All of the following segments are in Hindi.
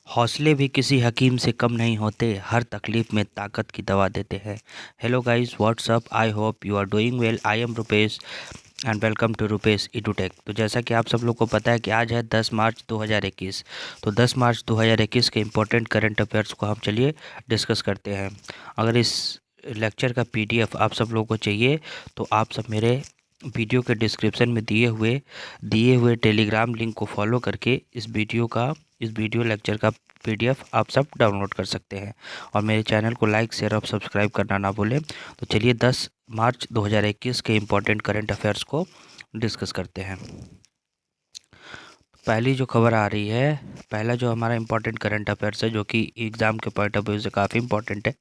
हौसले भी किसी हकीम से कम नहीं होते, हर तकलीफ में ताकत की दवा देते हैं। Hello guys, what's up, I hope you are doing well. I am Rupesh and welcome to Rupesh Edutech. तो जैसा कि आप सब लोग को पता है कि आज है 10 मार्च 2021। तो 10 मार्च 2021 के इम्पोर्टेंट करंट अफेयर्स को हम चलिए डिस्कस करते हैं। अगर इस लेक्चर का पीडीएफ आप सब लोगों को चाहिए तो आप सब मेरे वीडियो के डिस्क्रिप्शन में दिए हुए टेलीग्राम लिंक को फॉलो करके इस वीडियो लेक्चर का पीडीएफ आप सब डाउनलोड कर सकते हैं। और मेरे चैनल को लाइक, शेयर और सब्सक्राइब करना ना भूलें। तो चलिए 10 मार्च 2021 के इम्पोर्टेंट करंट अफेयर्स को डिस्कस करते हैं। पहली जो खबर आ रही है, पहला जो हमारा इम्पोर्टेंट करंट अफेयर्स है जो कि एग्ज़ाम के पॉइंट ऑफ व्यू से काफ़ी इम्पोर्टेंट है।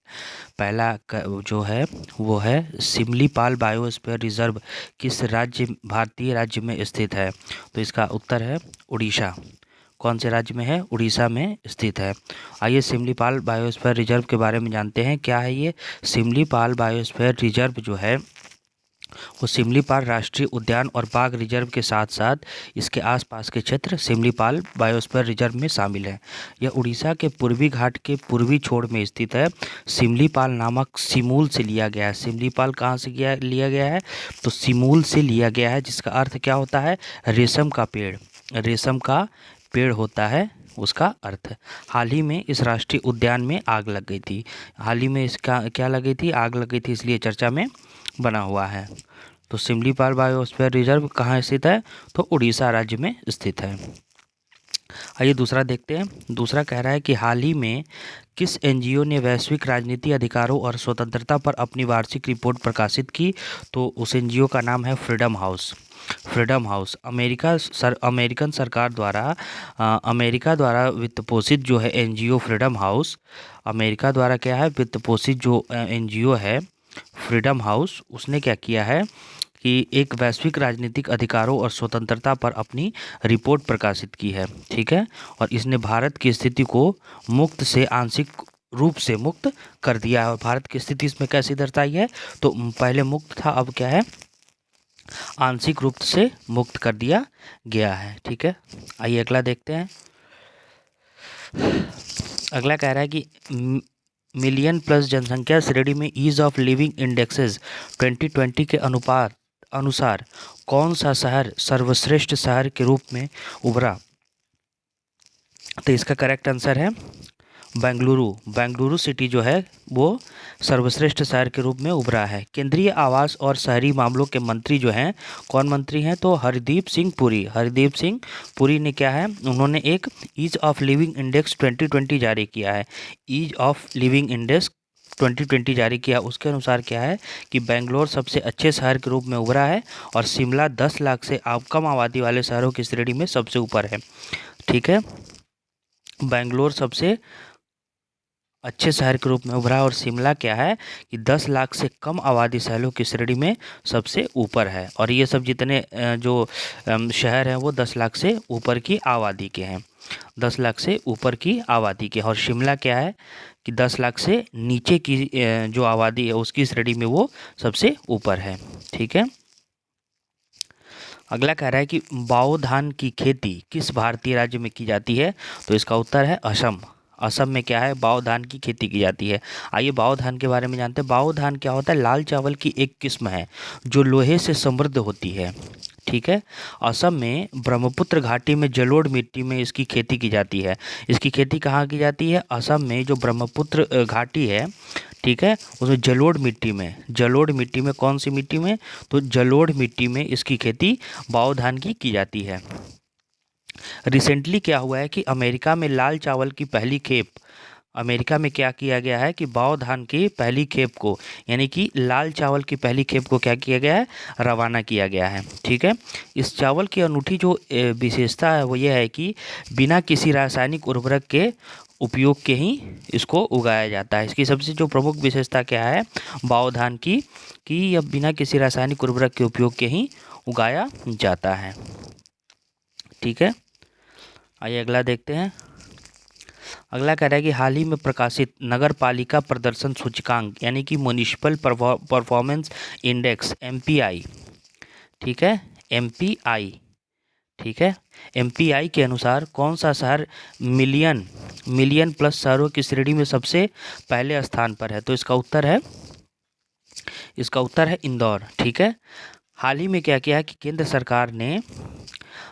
जो है वो है सिमलीपाल बायोस्फीयर रिजर्व किस भारतीय राज्य में स्थित है? तो इसका उत्तर है उड़ीसा। कौन से राज्य में है? उड़ीसा में स्थित है। आइए सिमलीपाल बायोस्फीयर रिजर्व के बारे में जानते हैं। क्या है ये सिमलीपाल बायोस्फीयर रिजर्व? जो है वो सिमलीपाल राष्ट्रीय उद्यान और बाघ रिजर्व के साथ साथ इसके आसपास के क्षेत्र सिमलीपाल बायोस्फीयर रिजर्व में शामिल है। यह उड़ीसा के पूर्वी घाट के पूर्वी छोर में स्थित है। सिमलीपाल नामक सिमूल से लिया गया है। सिमलीपाल कहाँ से लिया गया है? तो सिमूल से लिया गया है, जिसका अर्थ क्या होता है? रेशम का पेड़। रेशम का पेड़ होता है उसका अर्थ। हाल ही में इस राष्ट्रीय उद्यान में आग लग गई थी। हाल ही में इसका क्या लगी थी? आग लग गई थी, इसलिए चर्चा में बना हुआ है। तो सिमलीपाल बायोस्फीयर रिजर्व कहाँ स्थित है? तो उड़ीसा राज्य में स्थित है। आइए दूसरा देखते हैं। दूसरा कह रहा है कि हाल ही में किस एनजीओ ने वैश्विक राजनीति, अधिकारों और स्वतंत्रता पर अपनी वार्षिक रिपोर्ट प्रकाशित की? तो उस एनजीओ का नाम है freedom house. Freedom house American सरकार द्वारा अमेरिका द्वारा वित्त पोषित जो है एनजीओ फ्रीडम हाउस, अमेरिका द्वारा क्या है वित्त पोषित जो एनजीओ है फ्रीडम हाउस, उसने क्या किया है कि एक वैश्विक राजनीतिक अधिकारों और स्वतंत्रता पर अपनी रिपोर्ट प्रकाशित की है। ठीक है, और इसने भारत की स्थिति को मुक्त से आंशिक रूप से मुक्त कर दिया है। और भारत की स्थिति इसमें कैसी दर्शाई है? तो पहले मुक्त था, अब क्या है? आंशिक रूप से मुक्त कर दिया गया है। ठीक है, आइए अगला देखते हैं। अगला कह रहा है कि मिलियन प्लस जनसंख्या श्रेणी में ईज ऑफ लिविंग इंडेक्सेस 2020 के अनुसार कौन सा शहर सर्वश्रेष्ठ शहर के रूप में उभरा? तो इसका करेक्ट आंसर है बेंगलुरु। बेंगलुरु सिटी जो है वो सर्वश्रेष्ठ शहर के रूप में उभरा है। केंद्रीय आवास और शहरी मामलों के मंत्री जो हैं, कौन मंत्री हैं? तो हरदीप सिंह पुरी। हरदीप सिंह पुरी ने क्या है, उन्होंने एक ईज ऑफ लिविंग इंडेक्स 2020 जारी किया है। ईज ऑफ लिविंग इंडेक्स 2020 जारी किया। उसके अनुसार क्या है कि बेंगलोर सबसे अच्छे शहर के रूप में उभरा है और शिमला 10 लाख से कम आबादी वाले शहरों की श्रेणी में सबसे ऊपर है। ठीक है, बेंगलोर सबसे अच्छे शहर के रूप में उभरा और शिमला क्या है कि 10 लाख से कम आबादी शहरों की श्रेणी में सबसे ऊपर है। और ये सब जितने जो शहर हैं वो 10 लाख से ऊपर की आबादी के हैं। 10 लाख से ऊपर की आबादी के। और शिमला क्या है कि 10 लाख से नीचे की जो आबादी है उसकी श्रेणी में वो सबसे ऊपर है। ठीक है, अगला कह रहा है कि बाओ धान की खेती किस भारतीय राज्य में की जाती है? तो इसका उत्तर है असम। असम में क्या है? बाओ धान की खेती की जाती है। आइए बाओ धान के बारे में जानते हैं। बाओ धान क्या होता है? लाल चावल की एक किस्म है जो लोहे से समृद्ध होती है। ठीक है, असम में ब्रह्मपुत्र घाटी में जलोढ़ मिट्टी में इसकी खेती की जाती है। इसकी खेती कहाँ की जाती है? असम में जो ब्रह्मपुत्र घाटी है, ठीक है, उसमें जलोढ़ मिट्टी में कौन सी मिट्टी में? तो जलोढ़ मिट्टी में इसकी खेती बाओ धान की जाती है। रिसेंटली क्या हुआ है कि अमेरिका में लाल चावल की पहली खेप, अमेरिका में क्या किया गया है कि बाओ धान की पहली खेप को, यानी कि लाल चावल की पहली खेप को क्या किया गया है? रवाना किया गया है। ठीक है, इस चावल की अनूठी जो विशेषता है वो ये है कि बिना किसी रासायनिक उर्वरक के उपयोग के ही इसको उगाया जाता है। इसकी सबसे जो प्रमुख विशेषता क्या है बाओ धान की, कि यह बिना किसी रासायनिक उर्वरक के उपयोग के ही उगाया जाता है। ठीक है, आइए अगला देखते हैं। अगला कह रहा है कि हाल ही में प्रकाशित नगर पालिका प्रदर्शन सूचकांक यानी कि म्युनिसिपल परफॉर्मेंस इंडेक्स MPI, ठीक है, MPI ठीक है। MPI के अनुसार कौन सा शहर मिलियन प्लस शहरों की श्रेणी में सबसे पहले स्थान पर है? तो इसका उत्तर है इंदौर। ठीक है। हाल ही में क्या किया है कि केंद्र सरकार ने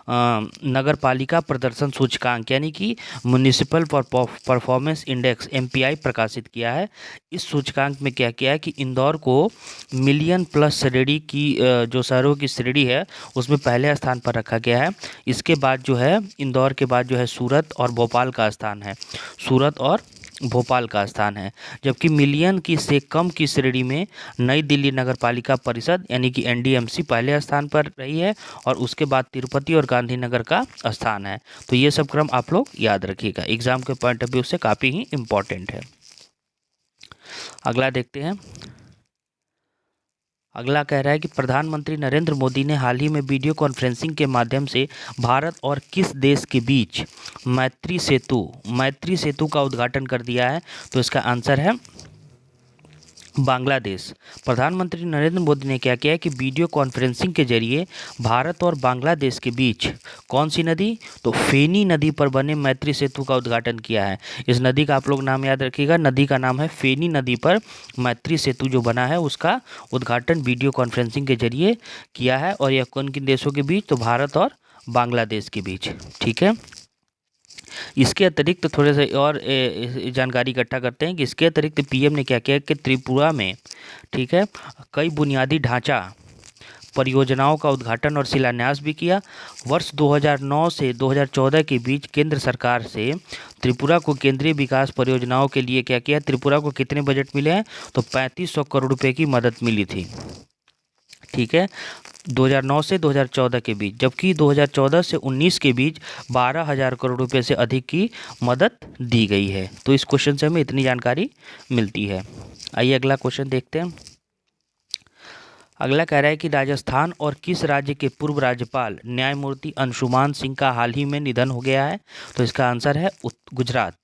नगर पालिका प्रदर्शन सूचकांक यानी कि म्युनिसिपल परफॉर्मेंस इंडेक्स MPI प्रकाशित किया है। इस सूचकांक में क्या किया है कि इंदौर को मिलियन प्लस श्रेणी की जो शहरों की श्रेणी है उसमें पहले स्थान पर रखा गया है। इसके बाद जो है इंदौर के बाद जो है सूरत और भोपाल का स्थान है। सूरत और भोपाल का स्थान है। जबकि मिलियन की से कम की श्रेणी में नई दिल्ली नगर पालिका परिषद यानी कि NDMC पहले स्थान पर रही है और उसके बाद तिरुपति और गांधीनगर का स्थान है। तो ये सब क्रम आप लोग याद रखिएगा, एग्जाम के पॉइंट ऑफ व्यू से काफ़ी ही इम्पोर्टेंट है। अगला देखते हैं। अगला कह रहा है कि प्रधानमंत्री नरेंद्र मोदी ने हाल ही में वीडियो कॉन्फ्रेंसिंग के माध्यम से भारत और किस देश के बीच मैत्री सेतु का उद्घाटन कर दिया है? तो इसका आंसर है बांग्लादेश। प्रधानमंत्री नरेंद्र मोदी ने क्या किया है कि वीडियो कॉन्फ्रेंसिंग के जरिए भारत और बांग्लादेश के बीच कौन सी नदी? तो फेनी नदी पर बने मैत्री सेतु का उद्घाटन किया है। इस नदी का आप लोग नाम याद रखिएगा, नदी का नाम है फेनी नदी पर मैत्री सेतु जो बना है उसका उद्घाटन वीडियो कॉन्फ्रेंसिंग के जरिए किया है। और यह किन किन देशों के बीच? तो भारत और बांग्लादेश के बीच। ठीक है। इसके अतिरिक्त थोड़े से और जानकारी इकट्ठा करते हैं कि इसके अतिरिक्त PM ने क्या किया कि त्रिपुरा में, ठीक है, कई बुनियादी ढांचा परियोजनाओं का उद्घाटन और शिलान्यास भी किया। वर्ष 2009 से 2014 के बीच केंद्र सरकार से त्रिपुरा को केंद्रीय विकास परियोजनाओं के लिए क्या किया? त्रिपुरा को कितने बजट मिले हैं? तो 3500 करोड़ रुपए की मदद मिली थी। ठीक है। 2009 से 2014 के बीच, जबकि 2014 से 19 के बीच 12,000 करोड़ रुपए से अधिक की मदद दी गई है। तो इस क्वेश्चन से हमें इतनी जानकारी मिलती है। आइए अगला क्वेश्चन देखते हैं। अगला कह रहा है कि राजस्थान और किस राज्य के पूर्व राज्यपाल न्यायमूर्ति अंशुमान सिंह का हाल ही में निधन हो गया है? तो इसका आंसर है गुजरात।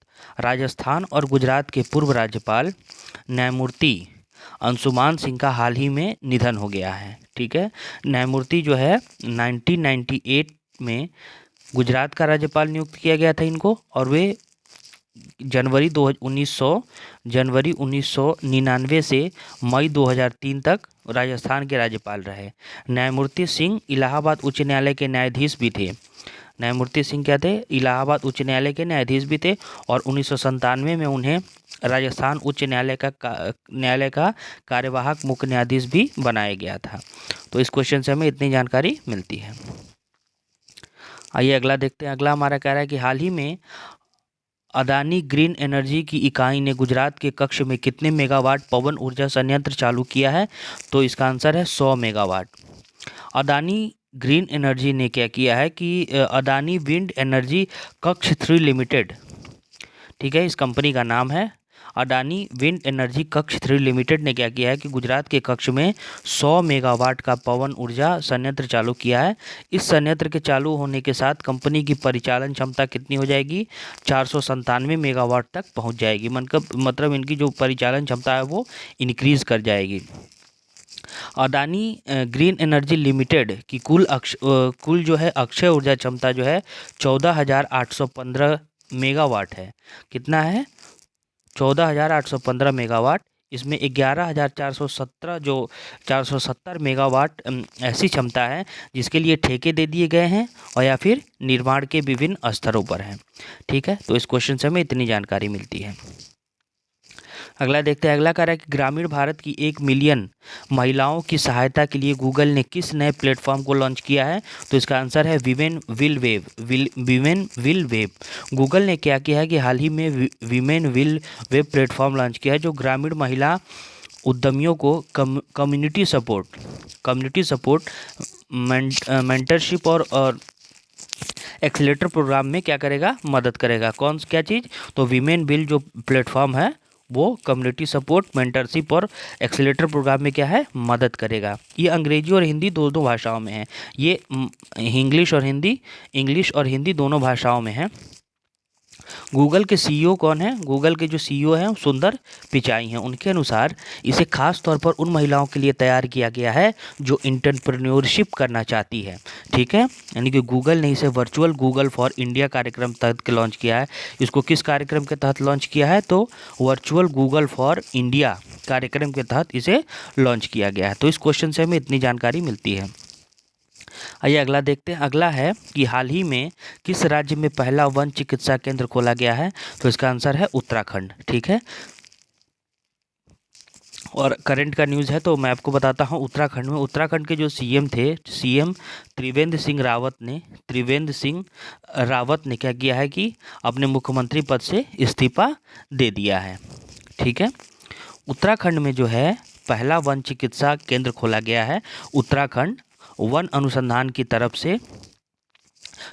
राजस्थान और गुजरात के पूर्व राज्यपाल न्यायमूर्ति अंशुमान सिंह का हाल ही में निधन हो गया है। ठीक है। न्यायमूर्ति जो है 1998 में गुजरात का राज्यपाल नियुक्त किया गया था इनको, और वे जनवरी 1999 से मई 2003 तक राजस्थान के राज्यपाल रहे। न्यायमूर्ति सिंह इलाहाबाद उच्च न्यायालय के न्यायाधीश भी थे। न्यायमूर्ति सिंह क्या थे? इलाहाबाद उच्च न्यायालय के न्यायाधीश भी थे और 1997 में उन्हें राजस्थान उच्च न्यायालय का कार्यवाहक मुख्य न्यायाधीश भी बनाया गया था। तो इस क्वेश्चन से हमें इतनी जानकारी मिलती है। आइए अगला देखते हैं। अगला हमारा कह रहा है कि हाल ही में अदानी ग्रीन एनर्जी की इकाई ने गुजरात के कच्छ में कितने मेगावाट पवन ऊर्जा संयंत्र चालू किया है? तो इसका आंसर है 100 मेगावाट। अदानी ग्रीन एनर्जी ने क्या किया है कि Adani wind energy Kutch 3 limited, ठीक है, इस कंपनी का नाम है Adani wind energy Kutch 3 limited ने क्या किया है कि गुजरात के कच्छ में 100 मेगावाट का पवन ऊर्जा संयंत्र चालू किया है। इस संयंत्र के चालू होने के साथ कंपनी की परिचालन क्षमता कितनी हो जाएगी? 497 मेगावाट तक पहुंच जाएगी। मतलब इनकी जो परिचालन क्षमता है वो इंक्रीज कर जाएगी। अडानी ग्रीन एनर्जी लिमिटेड की कुल जो है अक्षय ऊर्जा क्षमता जो है 14,815 मेगावाट है। कितना है? 14,815 मेगावाट। इसमें 11,417 जो 470 मेगावाट ऐसी क्षमता है जिसके लिए ठेके दे दिए गए हैं और या फिर निर्माण के विभिन्न स्तरों पर हैं। ठीक है। तो इस क्वेश्चन से हमें इतनी जानकारी मिलती है। अगला देखते हैं। अगला कह रहा है कि ग्रामीण भारत की 1 मिलियन महिलाओं की सहायता के लिए गूगल ने किस नए प्लेटफॉर्म को लॉन्च किया है? तो इसका आंसर है विमेन विल वेब। गूगल ने क्या किया है कि हाल ही में women will web platform launch किया है जो ग्रामीण महिला उद्यमियों को कम्युनिटी सपोर्ट मेंटरशिप और एक्सीलेटर प्रोग्राम में क्या करेगा? मदद करेगा। क्या चीज़? तो विमेन विल जो प्लेटफॉर्म है वो कम्युनिटी सपोर्ट, मेंटरशिप और एक्सीलेटर प्रोग्राम में क्या है? मदद करेगा। ये अंग्रेजी और हिंदी दोनों भाषाओं में है। ये इंग्लिश और हिंदी दोनों भाषाओं में है। गूगल के सीईओ कौन है? गूगल के जो सीईओ हैं सुंदर पिचाई हैं। उनके अनुसार इसे खास तौर पर उन महिलाओं के लिए तैयार किया गया है जो एंटरप्रेन्योरशिप करना चाहती है। ठीक है, यानी कि गूगल ने इसे वर्चुअल गूगल फॉर इंडिया कार्यक्रम तहत लॉन्च किया है। इसको किस कार्यक्रम के तहत लॉन्च किया है? तो वर्चुअल गूगल फॉर इंडिया कार्यक्रम के तहत इसे लॉन्च किया गया है। तो इस क्वेश्चन से हमें इतनी जानकारी मिलती है। आइए अगला देखते हैं। अगला है कि हाल ही में किस राज्य में पहला वन चिकित्सा केंद्र खोला गया है? तो इसका आंसर है उत्तराखंड। ठीक है, और करंट का न्यूज़ है तो मैं आपको बताता हूँ। उत्तराखंड के जो सीएम थे, सीएम त्रिवेंद्र सिंह रावत ने क्या किया है कि अपने मुख्यमंत्री पद से इस्तीफा दे दिया है। ठीक है, उत्तराखंड में जो है पहला वन चिकित्सा केंद्र खोला गया है। उत्तराखंड वन अनुसंधान की तरफ से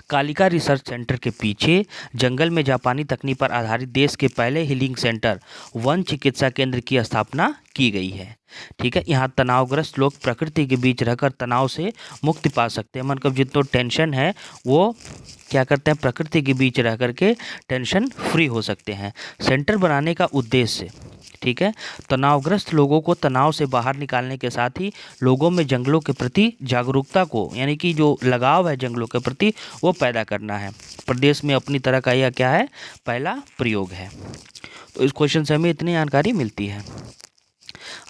कालिका रिसर्च सेंटर के पीछे जंगल में जापानी तकनीक पर आधारित देश के पहले हीलिंग सेंटर वन चिकित्सा केंद्र की स्थापना की गई है। ठीक है, यहाँ तनावग्रस्त लोग प्रकृति के बीच रहकर तनाव से मुक्ति पा सकते हैं। मतलब जितना टेंशन है वो क्या करते हैं, प्रकृति के बीच रह करके टेंशन फ्री हो सकते हैं। सेंटर बनाने का उद्देश्य, ठीक है, तनावग्रस्त लोगों को तनाव से बाहर निकालने के साथ ही लोगों में जंगलों के प्रति जागरूकता को, यानी कि जो लगाव है जंगलों के प्रति, वो पैदा करना है। प्रदेश में अपनी तरह का यह क्या है, पहला प्रयोग है। तो इस क्वेश्चन से हमें इतनी जानकारी मिलती है।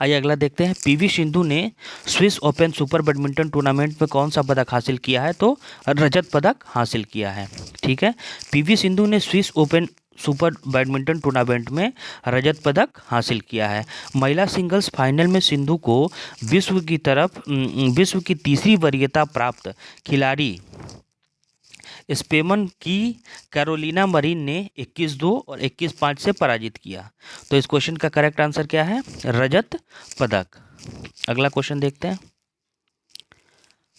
आइए अगला देखते हैं। पीवी सिंधु ने Swiss open super badminton tournament में कौन सा पदक हासिल किया है? तो रजत पदक हासिल किया है। ठीक है, पीवी सिंधु ने Swiss open super badminton tournament में रजत पदक हासिल किया है। महिला सिंगल्स फाइनल में सिंधु को विश्व की तीसरी वरीयता प्राप्त खिलाड़ी स्पेन की कैरोलिना मरीन ने 21-2 और 21-5 से पराजित किया। तो इस क्वेश्चन का करेक्ट आंसर क्या है? रजत पदक। अगला क्वेश्चन देखते हैं।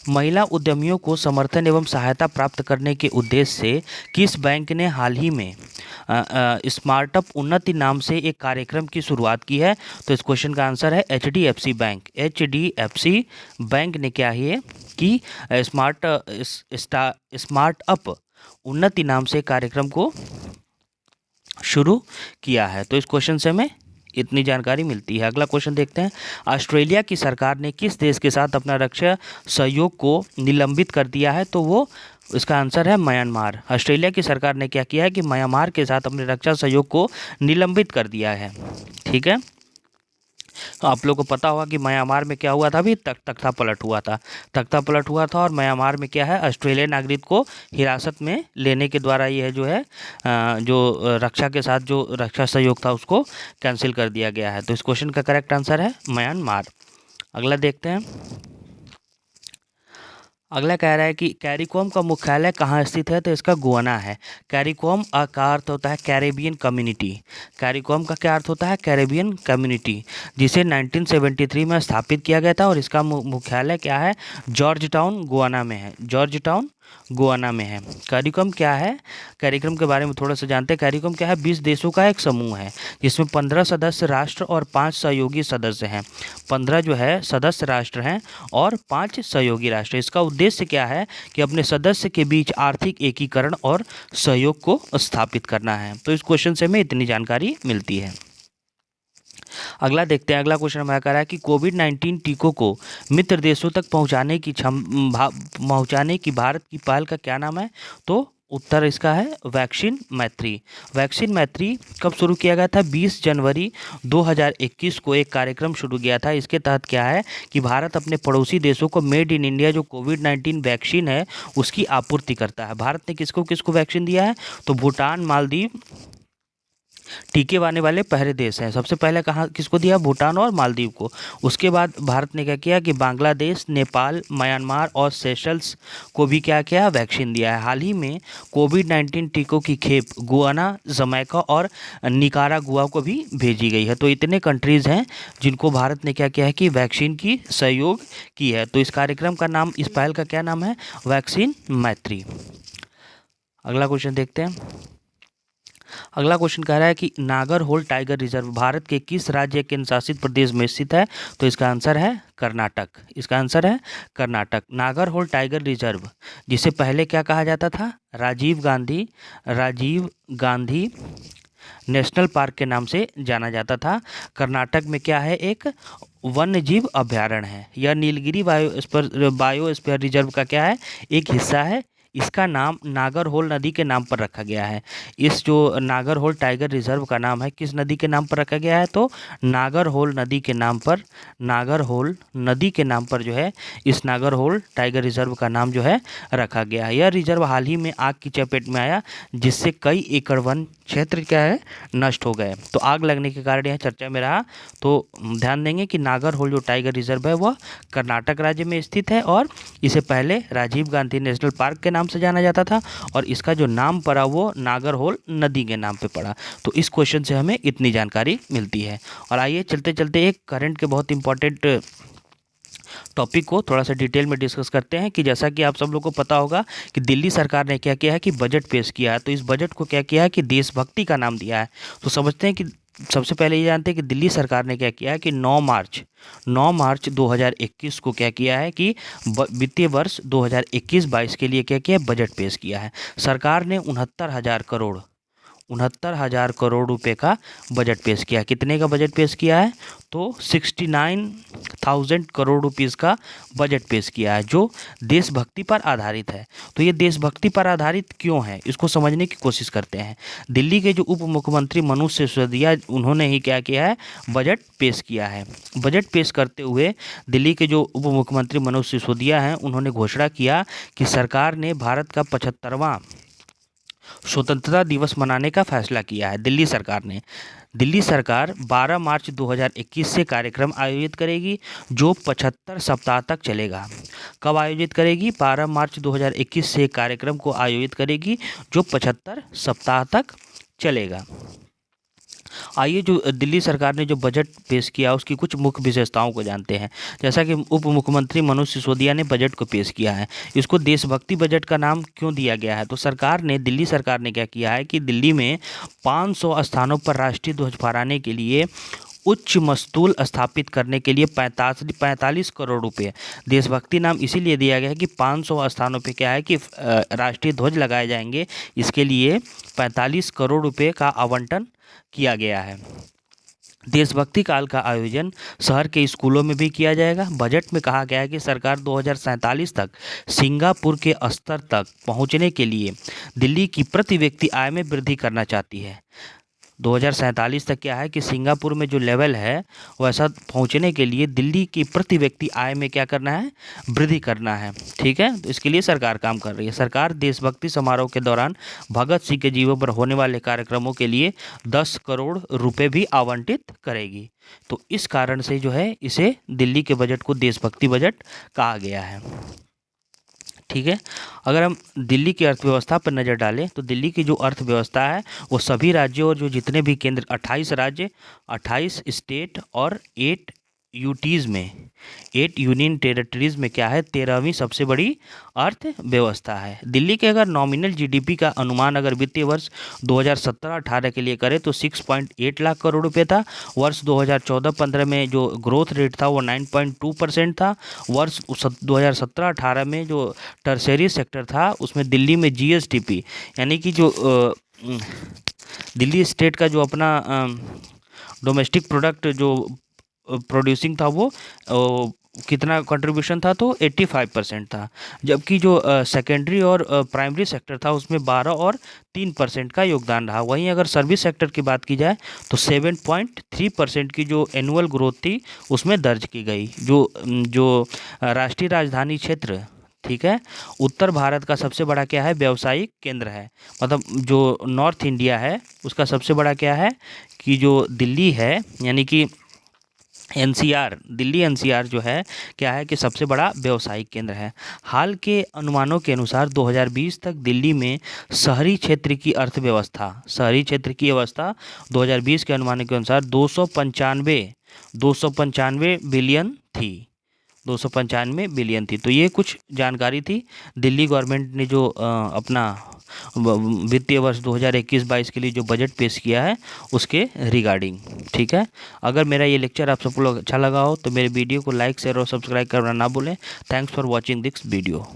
महिला उद्यमियों को समर्थन एवं सहायता प्राप्त करने के उद्देश्य से किस बैंक ने हाल ही में स्मार्टअप उन्नति नाम से एक कार्यक्रम की शुरुआत की है? तो इस क्वेश्चन का आंसर है एचडीएफसी बैंक। एचडीएफसी बैंक ने क्या है कि स्मार्टअप उन्नति नाम से कार्यक्रम को शुरू किया है। तो इस क्वेश्चन से हमें इतनी जानकारी मिलती है। अगला क्वेश्चन देखते हैं। ऑस्ट्रेलिया की सरकार ने किस देश के साथ अपना रक्षा सहयोग को निलंबित कर दिया है? तो वो इसका आंसर है म्यांमार। ऑस्ट्रेलिया की सरकार ने क्या किया है कि म्यांमार के साथ अपने रक्षा सहयोग को निलंबित कर दिया है। ठीक है, तो आप लोगों को पता होगा कि म्यांमार में क्या हुआ था, अभी तख्ता पलट हुआ था और म्यांमार में क्या है, ऑस्ट्रेलियाई नागरिक को हिरासत में लेने के द्वारा यह जो है जो रक्षा के साथ जो रक्षा सहयोग था उसको कैंसिल कर दिया गया है। तो इस क्वेश्चन का करेक्ट आंसर है म्यांमार। अगला देखते हैं। अगला कह रहा है कि कैरिकॉम का मुख्यालय कहाँ स्थित है? तो इसका गुआना है। कैरिकॉम का अर्थ होता है कैरेबियन कम्युनिटी। कैरिकॉम का क्या अर्थ होता है? कैरेबियन कम्युनिटी, जिसे 1973 में स्थापित किया गया था और इसका मुख्यालय क्या है? जॉर्ज टाउन गुआना में है। जॉर्ज टाउन गुआना में है। कैरिकॉम क्या है? कैरिकॉम के बारे में थोड़ा सा जानते हैं। कैरिकॉम क्या है? 20 देशों का एक समूह है जिसमें 15 सदस्य राष्ट्र और 5 सहयोगी सदस्य हैं। 15 जो है सदस्य राष्ट्र हैं और 5 सहयोगी राष्ट्र। इसका उद्देश्य क्या है कि अपने सदस्य के बीच आर्थिक एकीकरण और सहयोग को स्थापित करना है। तो इस क्वेश्चन से हमें इतनी जानकारी मिलती है। अगला देखते हैं। अगला क्वेश्चन हमारा कह रहा है कि कोविड-19 टीकों को मित्र देशों तक पहुंचाने की भारत की पहल का क्या नाम है? तो उत्तर इसका है वैक्सीन मैत्री। वैक्सीन मैत्री कब शुरू किया गया था? 20 जनवरी 2021 को एक कार्यक्रम शुरू किया था। इसके तहत क्या है कि भारत अपने पड़ोसी देशों को मेड इन इंडिया जो कोविड-19 वैक्सीन है उसकी आपूर्ति करता है। भारत ने किसको किसको वैक्सीन दिया है? तो भूटान, मालदीव टीके आने वाले पहले देश हैं। सबसे पहले कहाँ किसको दिया? भूटान और मालदीव को। उसके बाद भारत ने क्या किया कि बांग्लादेश, नेपाल, म्यांमार और सेशल्स को भी क्या किया? वैक्सीन दिया है। हाल ही में कोविड-19 टीकों की खेप गुआना, जमैका और निकारागुआ को भी भेजी गई है। तो इतने कंट्रीज़ हैं जिनको भारत ने क्या किया है कि वैक्सीन की सहयोग की है। तो इस कार्यक्रम का नाम, इस पहल का क्या नाम है? वैक्सीन मैत्री। अगला क्वेश्चन देखते हैं। अगला क्वेश्चन कह रहा है कि नागरहोल टाइगर रिजर्व भारत के किस राज्य केंद्र शासित प्रदेश में स्थित है? तो इसका आंसर है कर्नाटक। इसका आंसर है कर्नाटक। नागरहोल टाइगर रिजर्व, जिसे पहले क्या कहा जाता था? राजीव गांधी नेशनल पार्क के नाम से जाना जाता था। कर्नाटक में क्या है? एक वन्य जीव अभ्यारण्य है। यह नीलगिरी बायोस्फीयर रिजर्व का क्या है? एक हिस्सा है। इसका नाम नागरहोल नदी के नाम पर रखा गया है। इस जो नागरहोल टाइगर रिजर्व का नाम है, किस नदी के नाम पर रखा गया है? तो नागरहोल नदी के नाम पर, नागरहोल नदी के नाम पर जो है इस नागरहोल टाइगर रिजर्व का नाम जो है रखा गया है। यह रिजर्व हाल ही में आग की चपेट में आया, जिससे कई एकड़ वन क्षेत्र क्या है? नष्ट हो गए। तो आग लगने के कारण यह चर्चा में रहा। तो ध्यान देंगे कि नागरहोल जो टाइगर रिजर्व है वह कर्नाटक राज्य में स्थित है और इसे पहले राजीव गांधी नेशनल पार्क के नाम से जाना जाता था और इसका जो नाम पड़ा वो नागरहोल नदी के नाम पे पड़ा। तो इस क्वेश्चन से हमें इतनी जानकारी मिलती है। और आइए चलते चलते एक करंट के बहुत इंपॉर्टेंट टॉपिक को थोड़ा सा डिटेल में डिस्कस करते हैं कि जैसा कि आप सब लोग को पता होगा कि दिल्ली सरकार ने क्या किया है कि बजट पेश किया है। तो इस बजट को क्या किया है कि देशभक्ति का नाम दिया है। तो समझते हैं कि सबसे पहले ये जानते हैं कि दिल्ली सरकार ने क्या किया है कि 9 मार्च 2021 को क्या किया है कि वित्तीय वर्ष 2021-22 के लिए क्या किया है? बजट पेश किया है। सरकार ने 69,000 करोड़ रुपए का बजट पेश किया। कितने का बजट पेश किया है? तो 69,000 करोड़ रुपीज़ का बजट पेश किया है, जो देशभक्ति पर आधारित है। तो ये देशभक्ति पर आधारित क्यों है, इसको समझने की कोशिश करते हैं। दिल्ली के जो उप मुख्यमंत्री मनोज सिसोदिया, उन्होंने ही क्या किया है? बजट पेश किया है। बजट पेश करते हुए दिल्ली के जो उप मुख्यमंत्री मनोज सिसोदिया हैं, उन्होंने घोषणा किया कि सरकार ने भारत का 75वां स्वतंत्रता दिवस मनाने का फैसला किया है। दिल्ली सरकार 12 मार्च 2021 से कार्यक्रम आयोजित करेगी जो 75 सप्ताह तक चलेगा। कब आयोजित करेगी? 12 मार्च 2021 से कार्यक्रम को आयोजित करेगी जो 75 सप्ताह तक चलेगा। आइए जो दिल्ली सरकार ने जो बजट पेश किया उसकी कुछ मुख्य विशेषताओं को जानते हैं। जैसा कि उप मुख्यमंत्री मनोज सिसोदिया ने बजट को पेश किया है, इसको देशभक्ति बजट का नाम क्यों दिया गया है? तो दिल्ली सरकार ने क्या किया है कि दिल्ली में 500 स्थानों पर राष्ट्रीय ध्वज फहराने के लिए उच्च मस्तूल स्थापित करने के लिए 45 करोड़ रुपए, देशभक्ति नाम इसीलिए दिया गया है कि 500 स्थानों पे क्या है कि राष्ट्रीय ध्वज लगाए जाएंगे। इसके लिए 45 करोड़ रुपए का आवंटन किया गया है। देशभक्ति काल का आयोजन शहर के स्कूलों में भी किया जाएगा। बजट में कहा गया है कि सरकार 2047 तक सिंगापुर के स्तर तक पहुंचने के लिए दिल्ली की प्रति व्यक्ति आय में वृद्धि करना चाहती है। 2047 तक क्या है कि सिंगापुर में जो लेवल है वैसा पहुंचने के लिए दिल्ली की प्रति व्यक्ति आय में क्या करना है? वृद्धि करना है। ठीक है, तो इसके लिए सरकार काम कर रही है। सरकार देशभक्ति समारोह के दौरान भगत सिंह के जीवन पर होने वाले कार्यक्रमों के लिए 10 करोड़ रुपए भी आवंटित करेगी। तो इस कारण से जो है इसे दिल्ली के बजट को देशभक्ति बजट कहा गया है। ठीक है, अगर हम दिल्ली की अर्थव्यवस्था पर नज़र डालें तो दिल्ली की जो अर्थव्यवस्था है वो सभी राज्यों और जो जितने भी केंद्र 28 राज्य, 28 स्टेट और 8 यूनियन टेरिटरीज में क्या है? 13वीं सबसे बड़ी अर्थव्यवस्था है। दिल्ली के अगर नॉमिनल जीडीपी का अनुमान अगर वित्तीय वर्ष 2017-18 के लिए करें तो 6.8 लाख करोड़ रुपए था। वर्ष 2014-15 में जो ग्रोथ रेट था वो 9.2% था। वर्ष 2017-18 में जो टर्शरी सेक्टर था उसमें दिल्ली में जीएसडीपी यानी कि जो दिल्ली स्टेट का जो अपना डोमेस्टिक प्रोडक्ट जो प्रोड्यूसिंग था वो कितना कंट्रीब्यूशन था? तो 85% था। जबकि जो सेकेंडरी और प्राइमरी सेक्टर था उसमें 12 और 3% का योगदान रहा। वहीं अगर सर्विस सेक्टर की बात की जाए तो 7.3% की जो एनुअल ग्रोथ थी उसमें दर्ज की गई। जो राष्ट्रीय राजधानी क्षेत्र, ठीक है, उत्तर भारत का सबसे बड़ा क्या है? व्यावसायिक केंद्र है। मतलब जो नॉर्थ इंडिया है उसका सबसे बड़ा क्या है कि जो दिल्ली है यानी कि दिल्ली एनसीआर जो है क्या है कि सबसे बड़ा व्यावसायिक केंद्र है। हाल के अनुमानों के अनुसार 2020 तक दिल्ली में शहरी क्षेत्र की अवस्था 2020 के अनुमानों के अनुसार 295 बिलियन थी। 295 बिलियन थी। तो ये कुछ जानकारी थी दिल्ली गवर्नमेंट ने जो अपना वित्तीय वर्ष 2021-22 के लिए जो बजट पेश किया है उसके रिगार्डिंग। ठीक है, अगर मेरा ये लेक्चर आप सबको अच्छा लगा हो तो मेरे वीडियो को लाइक शेयर और सब्सक्राइब करना ना भूलें। Thanks for watching this video.